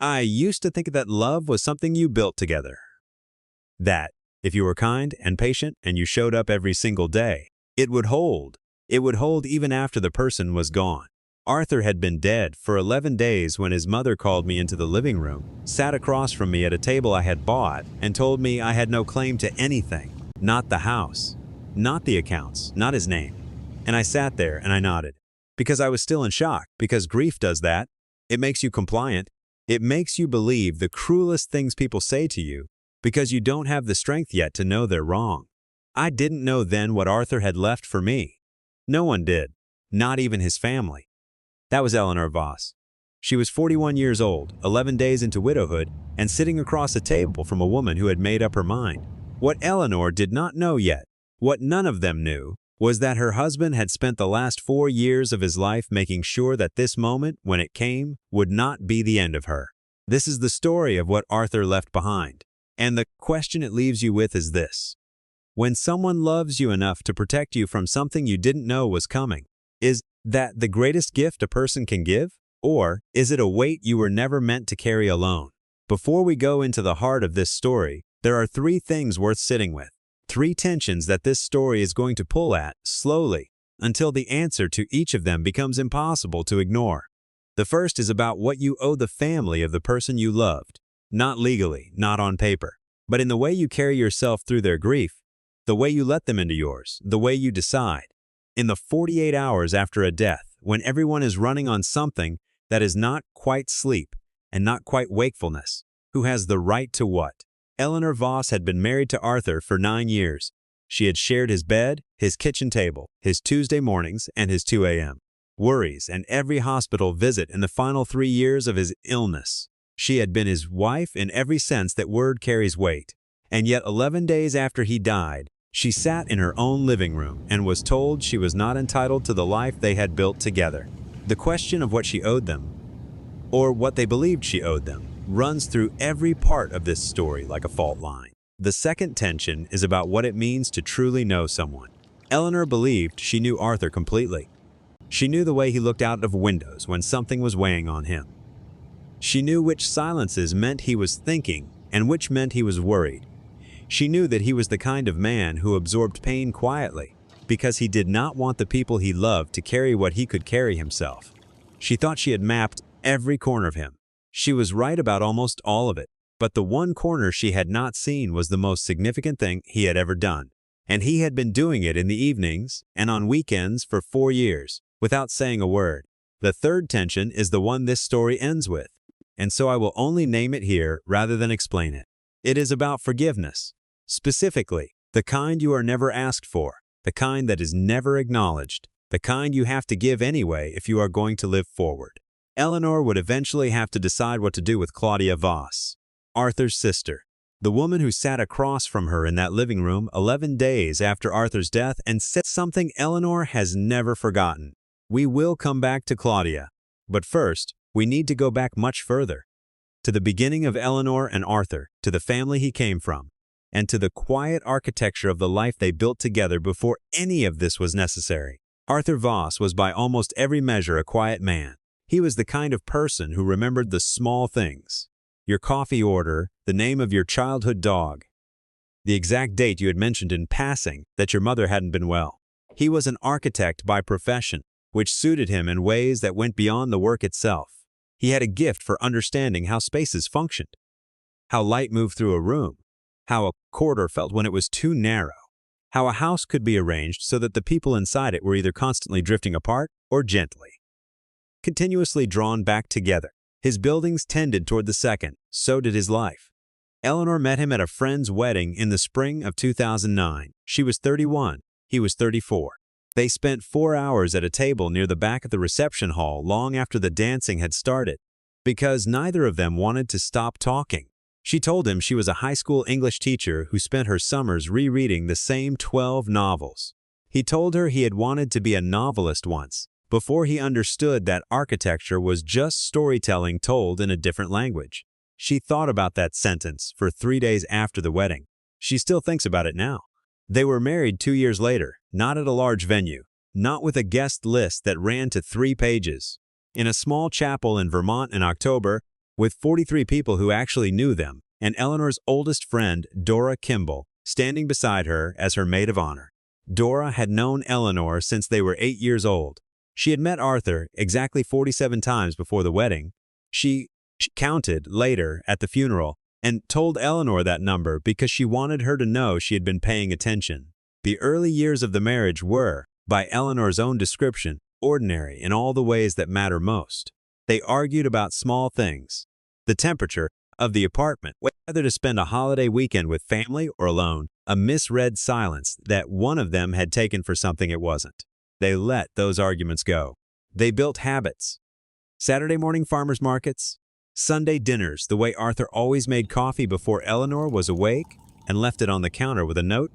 I used to think that love was something you built together. That, if you were kind and patient and you showed up every single day, it would hold. It would hold even after the person was gone. Arthur had been dead for 11 days when his mother called me into the living room, sat across from me at a table I had bought, and told me I had no claim to anything. Not the house, not the accounts, not his name. And I sat there and I nodded. Because I was still in shock, because grief does that. It makes you compliant. It makes you believe the cruelest things people say to you, because you don't have the strength yet to know they're wrong. I didn't know then what Arthur had left for me. No one did, not even his family. That was Eleanor Voss. She was 41 years old, 11 days into widowhood, and sitting across a table from a woman who had made up her mind. What Eleanor did not know yet, what none of them knew, was that her husband had spent the last 4 years of his life making sure that this moment, when it came, would not be the end of her. This is the story of what Arthur left behind. And the question it leaves you with is this. When someone loves you enough to protect you from something you didn't know was coming, is that the greatest gift a person can give? Or is it a weight you were never meant to carry alone? Before we go into the heart of this story, there are 3 things worth sitting with. 3 tensions that this story is going to pull at, slowly, until the answer to each of them becomes impossible to ignore. The first is about what you owe the family of the person you loved. Not legally, not on paper, but in the way you carry yourself through their grief, the way you let them into yours, the way you decide. In the 48 hours after a death, when everyone is running on something that is not quite sleep and not quite wakefulness, who has the right to what? Eleanor Voss had been married to Arthur for 9 years. She had shared his bed, his kitchen table, his Tuesday mornings, and his 2 a.m. worries, and every hospital visit in the final 3 years of his illness. She had been his wife in every sense that word carries weight. And yet 11 days after he died, she sat in her own living room and was told she was not entitled to the life they had built together. The question of what she owed them, or what they believed she owed them, runs through every part of this story like a fault line. The second tension is about what it means to truly know someone. Eleanor believed she knew Arthur completely. She knew the way he looked out of windows when something was weighing on him. She knew which silences meant he was thinking and which meant he was worried. She knew that he was the kind of man who absorbed pain quietly because he did not want the people he loved to carry what he could carry himself. She thought she had mapped every corner of him. She was right about almost all of it, but the one corner she had not seen was the most significant thing he had ever done. And he had been doing it in the evenings and on weekends for 4 years, without saying a word. The third tension is the one this story ends with, and so I will only name it here rather than explain it. It is about forgiveness. Specifically, the kind you are never asked for, the kind that is never acknowledged, the kind you have to give anyway if you are going to live forward. Eleanor would eventually have to decide what to do with Claudia Voss, Arthur's sister, the woman who sat across from her in that living room 11 days after Arthur's death and said something Eleanor has never forgotten. We will come back to Claudia, but first, we need to go back much further, to the beginning of Eleanor and Arthur, to the family he came from, and to the quiet architecture of the life they built together before any of this was necessary. Arthur Voss was by almost every measure a quiet man. He was the kind of person who remembered the small things. Your coffee order, the name of your childhood dog, the exact date you had mentioned in passing that your mother hadn't been well. He was an architect by profession, which suited him in ways that went beyond the work itself. He had a gift for understanding how spaces functioned, how light moved through a room, how a corridor felt when it was too narrow, how a house could be arranged so that the people inside it were either constantly drifting apart or gently, continuously drawn back together. His buildings tended toward the second, so did his life. Eleanor met him at a friend's wedding in the spring of 2009. She was 31, he was 34. They spent 4 hours at a table near the back of the reception hall long after the dancing had started, because neither of them wanted to stop talking. She told him she was a high school English teacher who spent her summers rereading the same 12 novels. He told her he had wanted to be a novelist once, before he understood that architecture was just storytelling told in a different language. She thought about that sentence for 3 days after the wedding. She still thinks about it now. They were married 2 years later, not at a large venue, not with a guest list that ran to 3 pages. In a small chapel in Vermont in October, with 43 people who actually knew them, and Eleanor's oldest friend, Dora Kimball, standing beside her as her maid of honor. Dora had known Eleanor since they were 8 years old. She had met Arthur exactly 47 times before the wedding. She counted later at the funeral and told Eleanor that number because she wanted her to know she had been paying attention. The early years of the marriage were, by Eleanor's own description, ordinary in all the ways that matter most. They argued about small things, the temperature of the apartment, whether to spend a holiday weekend with family or alone, a misread silence that one of them had taken for something it wasn't. They let those arguments go. They built habits. Saturday morning farmers markets, Sunday dinners, the way Arthur always made coffee before Eleanor was awake and left it on the counter with a note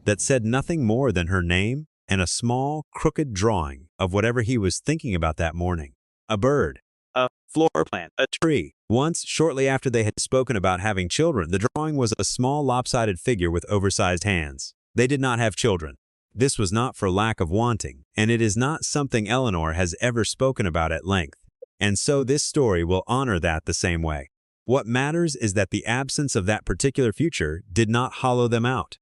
that said nothing more than her name and a small, crooked drawing of whatever he was thinking about that morning. A bird, a floor plant, a tree. Once, shortly after they had spoken about having children, the drawing was a small lopsided figure with oversized hands. They did not have children. This was not for lack of wanting, and it is not something Eleanor has ever spoken about at length. And so this story will honor that the same way. What matters is that the absence of that particular future did not hollow them out.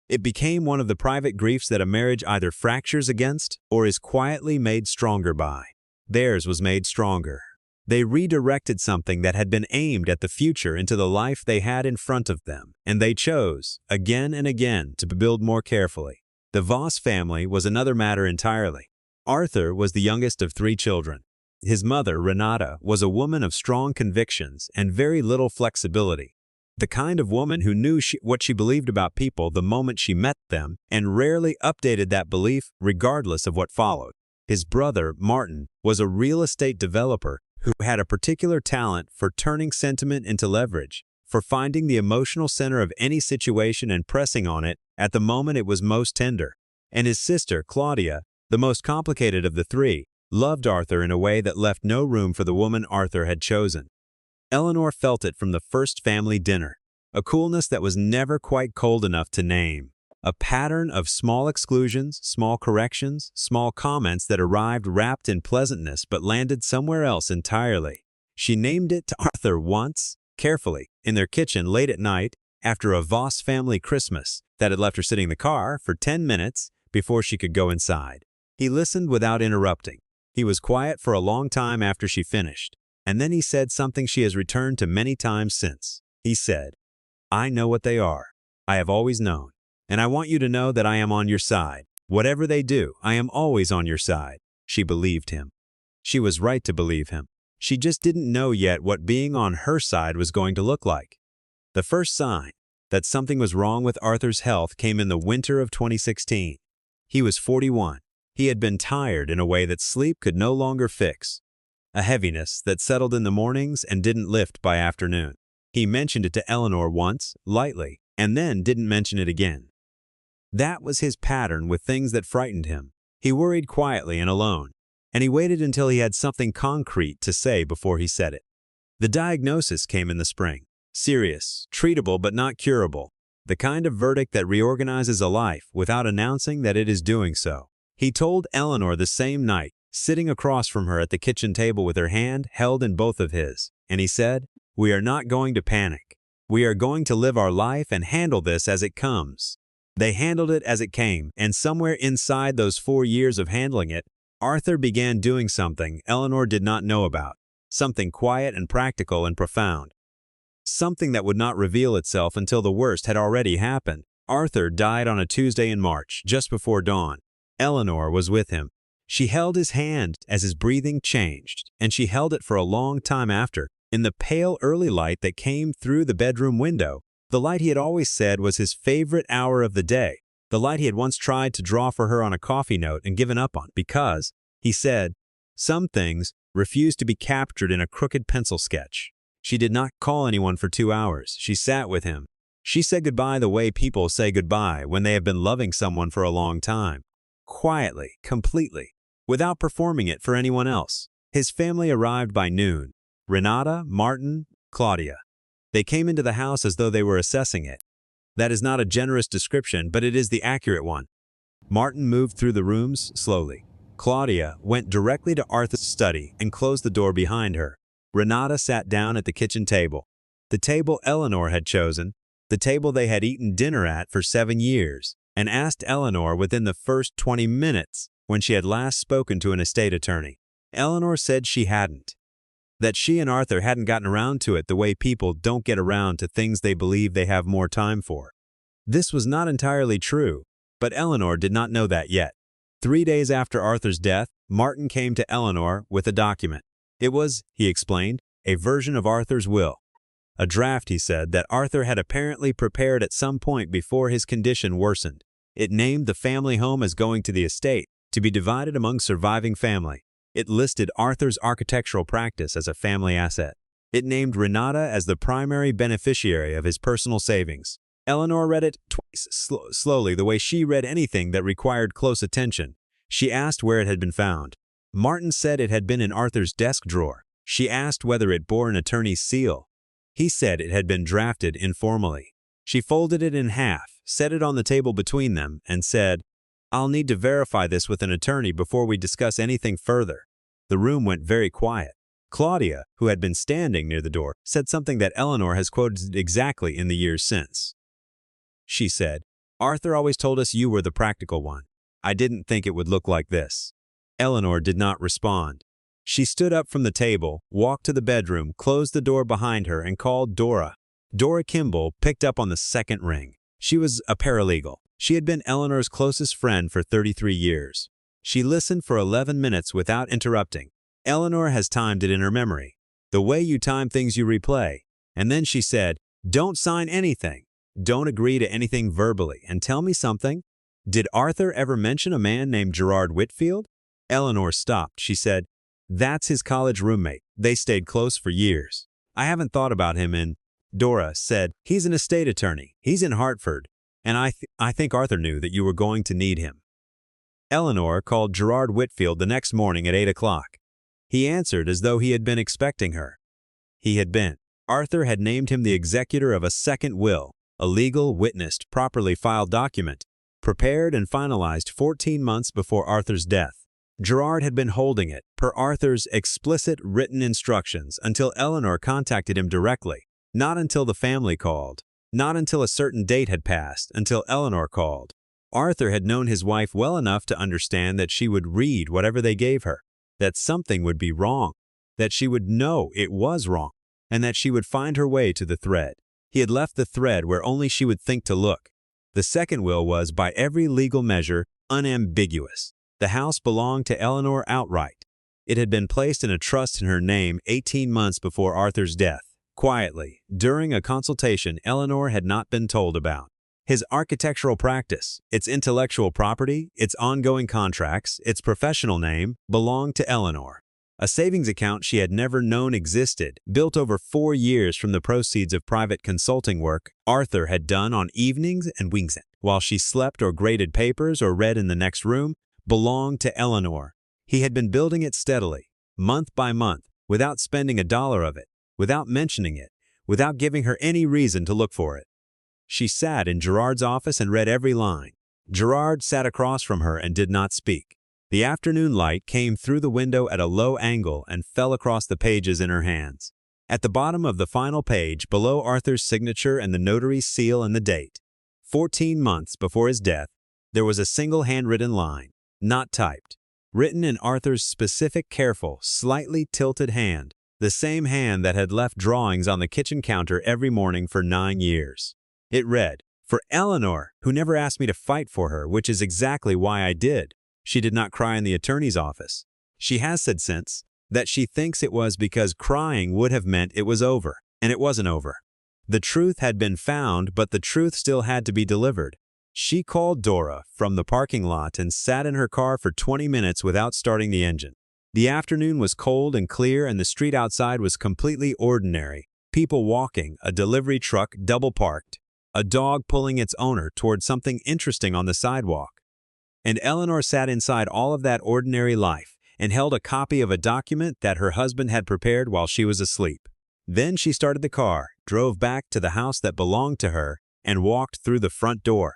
It became one of the private griefs that a marriage either fractures against or is quietly made stronger by. Theirs was made stronger. They redirected something that had been aimed at the future into the life they had in front of them, and they chose, again and again, to build more carefully. The Voss family was another matter entirely. Arthur was the youngest of 3 children. His mother, Renata, was a woman of strong convictions and very little flexibility. The kind of woman who knew what she believed about people the moment she met them and rarely updated that belief regardless of what followed. His brother, Martin, was a real estate developer who had a particular talent for turning sentiment into leverage, for finding the emotional center of any situation and pressing on it at the moment it was most tender. And his sister, Claudia, the most complicated of the 3, loved Arthur in a way that left no room for the woman Arthur had chosen. Eleanor felt it from the first family dinner, a coolness that was never quite cold enough to name, a pattern of small exclusions, small corrections, small comments that arrived wrapped in pleasantness but landed somewhere else entirely. She named it to Arthur once, carefully, in their kitchen late at night after a Voss family Christmas that had left her sitting in the car for 10 minutes before she could go inside. He listened without interrupting. He was quiet for a long time after she finished, and then he said something she has returned to many times since. He said, "I know what they are. I have always known, and I want you to know that I am on your side. Whatever they do, I am always on your side." She believed him. She was right to believe him. She just didn't know yet what being on her side was going to look like. The first sign that something was wrong with Arthur's health came in the winter of 2016. He was 41. He had been tired in a way that sleep could no longer fix, a heaviness that settled in the mornings and didn't lift by afternoon. He mentioned it to Eleanor once, lightly, and then didn't mention it again. That was his pattern with things that frightened him. He worried quietly and alone, and he waited until he had something concrete to say before he said it. The diagnosis came in the spring. Serious, treatable but not curable, the kind of verdict that reorganizes a life without announcing that it is doing so. He told Eleanor the same night, sitting across from her at the kitchen table with her hand held in both of his, and he said, "We are not going to panic. We are going to live our life and handle this as it comes." They handled it as it came, and somewhere inside those 4 years of handling it, Arthur began doing something Eleanor did not know about, something quiet and practical and profound, something that would not reveal itself until the worst had already happened. Arthur died on a Tuesday in March, just before dawn. Eleanor was with him. She held his hand as his breathing changed, and she held it for a long time after, in the pale early light that came through the bedroom window, the light he had always said was his favorite hour of the day, the light he had once tried to draw for her on a coffee note and given up on because, he said, some things refused to be captured in a crooked pencil sketch. She did not call anyone for 2 hours. She sat with him. She said goodbye the way people say goodbye when they have been loving someone for a long time. Quietly, completely, without performing it for anyone else. His family arrived by noon. Renata, Martin, Claudia. They came into the house as though they were assessing it. That is not a generous description, but it is the accurate one. Martin moved through the rooms slowly. Claudia went directly to Arthur's study and closed the door behind her. Renata sat down at the kitchen table. The table Eleanor had chosen, the table they had eaten dinner at for 7 years, and asked Eleanor within the first 20 minutes when she had last spoken to an estate attorney. Eleanor said she hadn't. That she and Arthur hadn't gotten around to it the way people don't get around to things they believe they have more time for. This was not entirely true, but Eleanor did not know that yet. 3 days after Arthur's death, Martin came to Eleanor with a document. It was, he explained, a version of Arthur's will. A draft, he said, that Arthur had apparently prepared at some point before his condition worsened. It named the family home as going to the estate, to be divided among surviving family. It listed Arthur's architectural practice as a family asset. It named Renata as the primary beneficiary of his personal savings. Eleanor read it twice, slowly, the way she read anything that required close attention. She asked where it had been found. Martin said it had been in Arthur's desk drawer. She asked whether it bore an attorney's seal. He said it had been drafted informally. She folded it in half, set it on the table between them, and said, "I'll need to verify this with an attorney before we discuss anything further." The room went very quiet. Claudia, who had been standing near the door, said something that Eleanor has quoted exactly in the years since. She said, "Arthur always told us you were the practical one. I didn't think it would look like this." Eleanor did not respond. She stood up from the table, walked to the bedroom, closed the door behind her, and called Dora. Dora Kimball picked up on the second ring. She was a paralegal. She had been Eleanor's closest friend for 33 years. She listened for 11 minutes without interrupting. Eleanor has timed it in her memory, the way you time things you replay. And then she said, "Don't sign anything. Don't agree to anything verbally, and tell me something. Did Arthur ever mention a man named Gerard Whitfield?" Eleanor stopped. She said, "That's his college roommate. They stayed close for years. I haven't thought about him in." Dora said, "He's an estate attorney. He's in Hartford. And I think Arthur knew that you were going to need him." Eleanor called Gerard Whitfield the next morning at 8 o'clock. He answered as though he had been expecting her. He had been. Arthur had named him the executor of a second will, a legal, witnessed, properly filed document, prepared and finalized 14 months before Arthur's death. Gerard had been holding it, per Arthur's explicit written instructions, until Eleanor contacted him directly, not until the family called, not until a certain date had passed, until Eleanor called. Arthur had known his wife well enough to understand that she would read whatever they gave her, that something would be wrong, that she would know it was wrong, and that she would find her way to the thread. He had left the thread where only she would think to look. The second will was, by every legal measure, unambiguous. The house belonged to Eleanor outright. It had been placed in a trust in her name 18 months before Arthur's death. Quietly, during a consultation Eleanor had not been told about. His architectural practice, its intellectual property, its ongoing contracts, its professional name, belonged to Eleanor. A savings account she had never known existed, built over 4 years from the proceeds of private consulting work Arthur had done on evenings and weekends, while she slept or graded papers or read in the next room, belonged to Eleanor. He had been building it steadily, month by month, without spending a dollar of it, without mentioning it, without giving her any reason to look for it. She sat in Gerard's office and read every line. Gerard sat across from her and did not speak. The afternoon light came through the window at a low angle and fell across the pages in her hands. At the bottom of the final page, below Arthur's signature and the notary's seal and the date, 14 months before his death, there was a single handwritten line, not typed, written in Arthur's specific, careful, slightly tilted hand, the same hand that had left drawings on the kitchen counter every morning for 9 years. It read, "For Eleanor, who never asked me to fight for her, which is exactly why I did. She did not cry in the attorney's office. She has said since that she thinks it was because crying would have meant it was over, and it wasn't over. The truth had been found, but the truth still had to be delivered. She called Dora from the parking lot and sat in her car for 20 minutes without starting the engine. The afternoon was cold and clear, and the street outside was completely ordinary. People walking, a delivery truck double parked, a dog pulling its owner toward something interesting on the sidewalk. And Eleanor sat inside all of that ordinary life and held a copy of a document that her husband had prepared while she was asleep. Then she started the car, drove back to the house that belonged to her, and walked through the front door.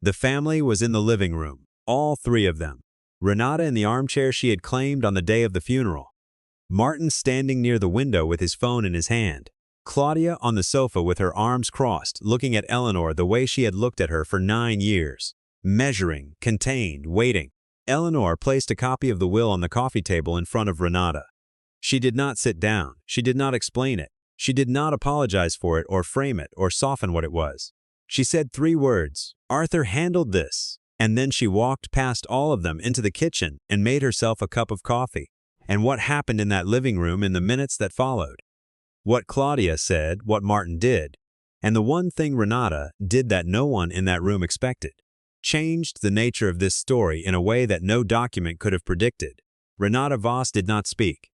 The family was in the living room, all 3 of them. Renata in the armchair she had claimed on the day of the funeral. Martin standing near the window with his phone in his hand. Claudia on the sofa with her arms crossed, looking at Eleanor the way she had looked at her for 9 years. Measuring, contained, waiting. Eleanor placed a copy of the will on the coffee table in front of Renata. She did not sit down. She did not explain it. She did not apologize for it or frame it or soften what it was. She said 3 words, "Arthur handled this." And then she walked past all of them into the kitchen and made herself a cup of coffee. And what happened in that living room in the minutes that followed? What Claudia said, what Martin did, and the one thing Renata did that no one in that room expected, changed the nature of this story in a way that no document could have predicted. Renata Voss did not speak.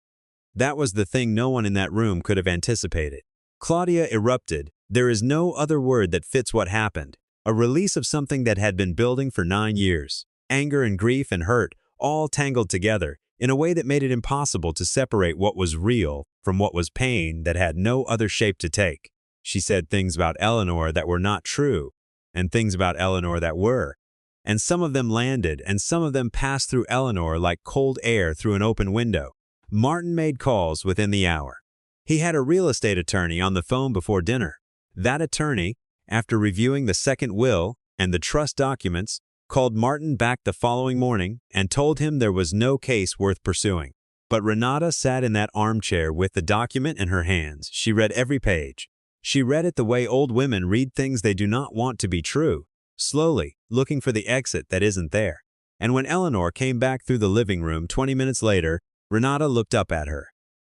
That was the thing no one in that room could have anticipated. Claudia erupted. There is no other word that fits what happened. A release of something that had been building for 9 years. Anger and grief and hurt, all tangled together, in a way that made it impossible to separate what was real from what was pain that had no other shape to take. She said things about Eleanor that were not true, and things about Eleanor that were. And some of them landed, and some of them passed through Eleanor like cold air through an open window. Martin made calls within the hour. He had a real estate attorney on the phone before dinner. That attorney, after reviewing the second will and the trust documents, called Martin back the following morning and told him there was no case worth pursuing. But Renata sat in that armchair with the document in her hands. She read every page. She read it the way old women read things they do not want to be true, slowly, looking for the exit that isn't there. And when Eleanor came back through the living room 20 minutes later, Renata looked up at her.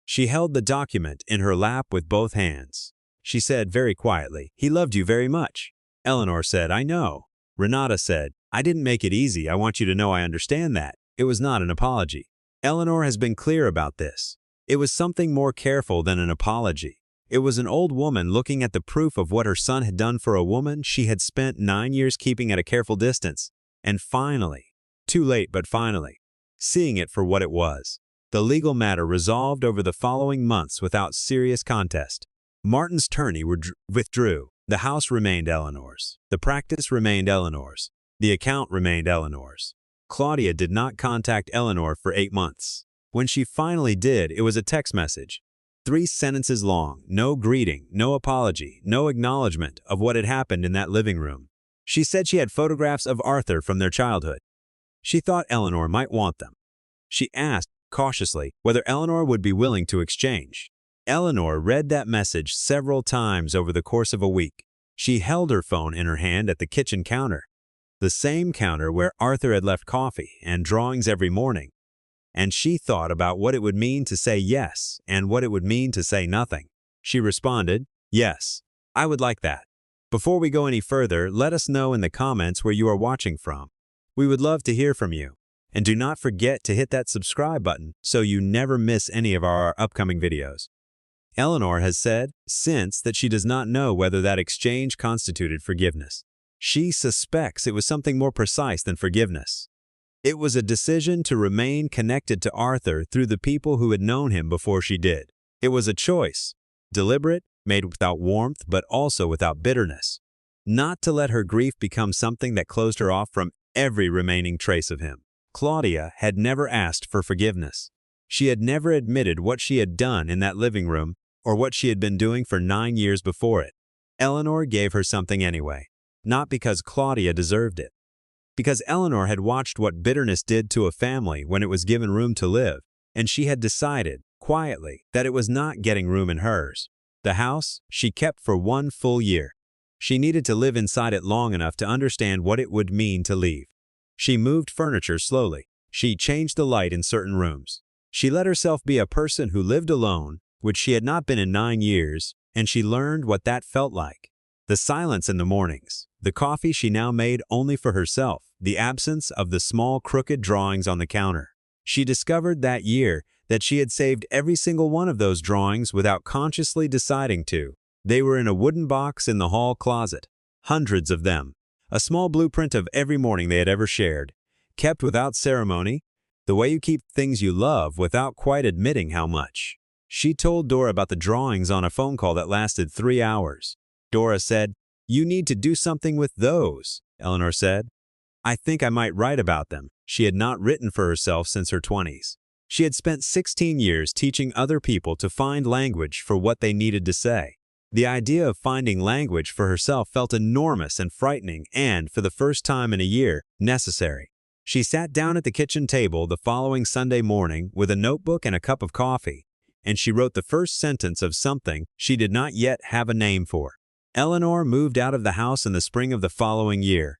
She held the document in her lap with both hands. She said very quietly, "He loved you very much." Eleanor said, "I know." Renata said, "I didn't make it easy. I want you to know I understand that." It was not an apology. Eleanor has been clear about this. It was something more careful than an apology. It was an old woman looking at the proof of what her son had done for a woman she had spent 9 years keeping at a careful distance, and finally, too late but finally, seeing it for what it was. The legal matter resolved over the following months without serious contest. Martin's attorney withdrew. The house remained Eleanor's. The practice remained Eleanor's. The account remained Eleanor's. Claudia did not contact Eleanor for 8 months. When she finally did, it was a text message. 3 sentences long, no greeting, no apology, no acknowledgement of what had happened in that living room. She said she had photographs of Arthur from their childhood. She thought Eleanor might want them. She asked, cautiously, whether Eleanor would be willing to exchange. Eleanor read that message several times over the course of a week. She held her phone in her hand at the kitchen counter, the same counter where Arthur had left coffee and drawings every morning. And she thought about what it would mean to say yes and what it would mean to say nothing. She responded, "Yes, I would like that." Before we go any further, let us know in the comments where you are watching from. We would love to hear from you. And do not forget to hit that subscribe button so you never miss any of our upcoming videos. Eleanor has said since that she does not know whether that exchange constituted forgiveness. She suspects it was something more precise than forgiveness. It was a decision to remain connected to Arthur through the people who had known him before she did. It was a choice, deliberate, made without warmth but also without bitterness, not to let her grief become something that closed her off from every remaining trace of him. Claudia had never asked for forgiveness. She had never admitted what she had done in that living room or what she had been doing for 9 years before it. Eleanor gave her something anyway, not because Claudia deserved it. Because Eleanor had watched what bitterness did to a family when it was given room to live, and she had decided, quietly, that it was not getting room in hers. The house she kept for 1 full year. She needed to live inside it long enough to understand what it would mean to leave. She moved furniture slowly. She changed the light in certain rooms. She let herself be a person who lived alone, which she had not been in 9 years, and she learned what that felt like. The silence in the mornings, the coffee she now made only for herself, the absence of the small crooked drawings on the counter. She discovered that year that she had saved every single one of those drawings without consciously deciding to. They were in a wooden box in the hall closet, hundreds of them, a small blueprint of every morning they had ever shared, kept without ceremony, the way you keep things you love without quite admitting how much. She told Dora about the drawings on a phone call that lasted 3 hours. Dora said, "You need to do something with those," Eleanor said. "I think I might write about them." She had not written for herself since her 20s. She had spent 16 years teaching other people to find language for what they needed to say. The idea of finding language for herself felt enormous and frightening and, for the first time in a year, necessary. She sat down at the kitchen table the following Sunday morning with a notebook and a cup of coffee, and she wrote the first sentence of something she did not yet have a name for. Eleanor moved out of the house in the spring of the following year.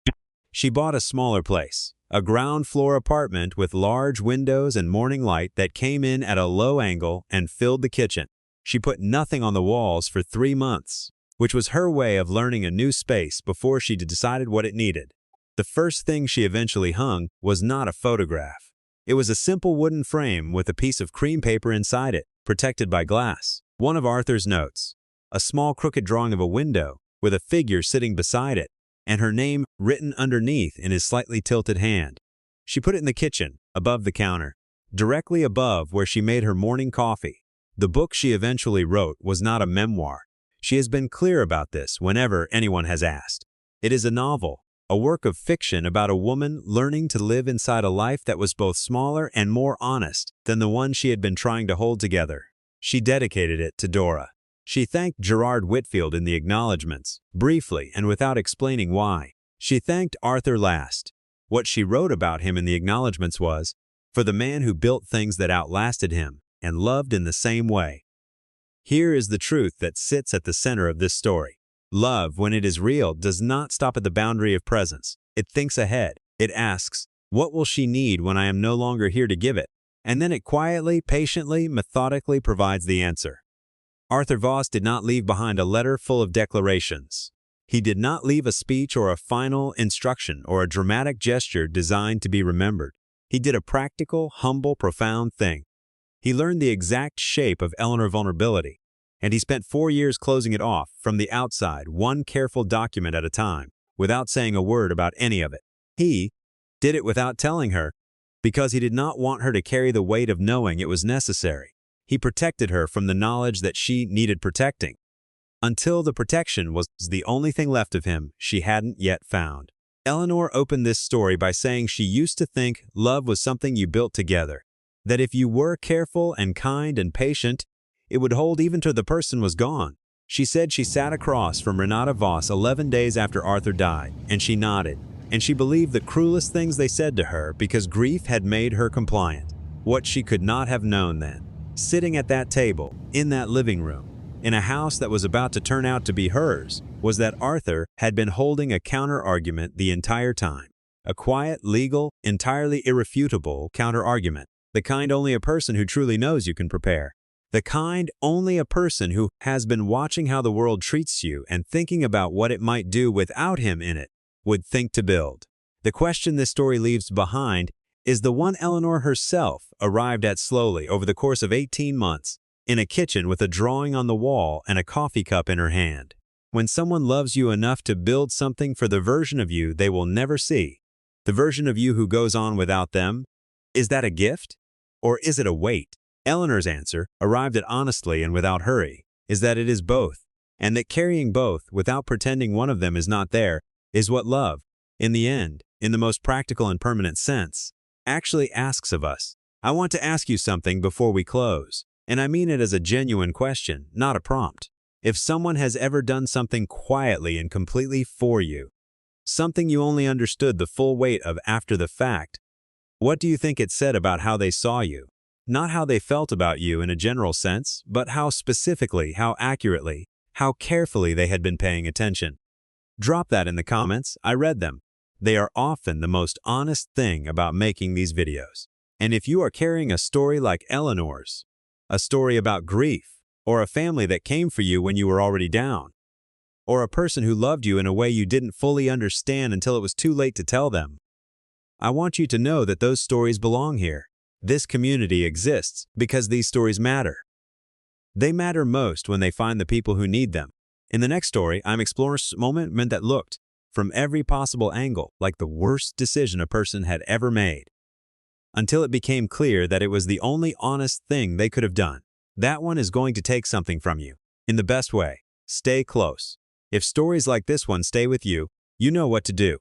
She bought a smaller place, a ground-floor apartment with large windows and morning light that came in at a low angle and filled the kitchen. She put nothing on the walls for 3 months, which was her way of learning a new space before she decided what it needed. The first thing she eventually hung was not a photograph. It was a simple wooden frame with a piece of cream paper inside it, protected by glass. One of Arthur's notes, a small crooked drawing of a window with a figure sitting beside it, and her name written underneath in his slightly tilted hand. She put it in the kitchen, above the counter, directly above where she made her morning coffee. The book she eventually wrote was not a memoir. She has been clear about this whenever anyone has asked. It is a novel, a work of fiction about a woman learning to live inside a life that was both smaller and more honest than the one she had been trying to hold together. She dedicated it to Dora. She thanked Gerard Whitfield in the acknowledgments, briefly and without explaining why. She thanked Arthur last. What she wrote about him in the acknowledgments was, "For the man who built things that outlasted him and loved in the same way." Here is the truth that sits at the center of this story. Love, when it is real, does not stop at the boundary of presence. It thinks ahead. It asks, what will she need when I am no longer here to give it? And then it quietly, patiently, methodically provides the answer. Arthur Voss did not leave behind a letter full of declarations. He did not leave a speech or a final instruction or a dramatic gesture designed to be remembered. He did a practical, humble, profound thing. He learned the exact shape of Eleanor vulnerability, and he spent 4 years closing it off from the outside, one careful document at a time, without saying a word about any of it. He did it without telling her, because he did not want her to carry the weight of knowing it was necessary. He protected her from the knowledge that she needed protecting, until the protection was the only thing left of him she hadn't yet found. Eleanor opened this story by saying she used to think love was something you built together, that if you were careful and kind and patient, it would hold even till the person was gone. She said she sat across from Renata Voss 11 days after Arthur died, and she nodded, and she believed the cruelest things they said to her because grief had made her compliant. What she could not have known then, sitting at that table, in that living room, in a house that was about to turn out to be hers, was that Arthur had been holding a counter-argument the entire time. A quiet, legal, entirely irrefutable counter-argument, the kind only a person who truly knows you can prepare. The kind only a person who has been watching how the world treats you and thinking about what it might do without him in it would think to build. The question this story leaves behind is the one Eleanor herself arrived at slowly over the course of 18 months, in a kitchen with a drawing on the wall and a coffee cup in her hand. When someone loves you enough to build something for the version of you they will never see, the version of you who goes on without them, is that a gift? Or is it a weight? Eleanor's answer, arrived at honestly and without hurry, is that it is both, and that carrying both, without pretending one of them is not there, is what love, in the end, in the most practical and permanent sense, actually asks of us. I want to ask you something before we close, and I mean it as a genuine question, not a prompt. If someone has ever done something quietly and completely for you, something you only understood the full weight of after the fact, what do you think it said about how they saw you? Not how they felt about you in a general sense, but how specifically, how accurately, how carefully they had been paying attention. Drop that in the comments. I read them. They are often the most honest thing about making these videos. And if you are carrying a story like Eleanor's, a story about grief, or a family that came for you when you were already down, or a person who loved you in a way you didn't fully understand until it was too late to tell them, I want you to know that those stories belong here. This community exists because these stories matter. They matter most when they find the people who need them. In the next story, I'm exploring a moment that looked, from every possible angle, like the worst decision a person had ever made, until it became clear that it was the only honest thing they could have done. That one is going to take something from you. In the best way, stay close. If stories like this one stay with you, you know what to do.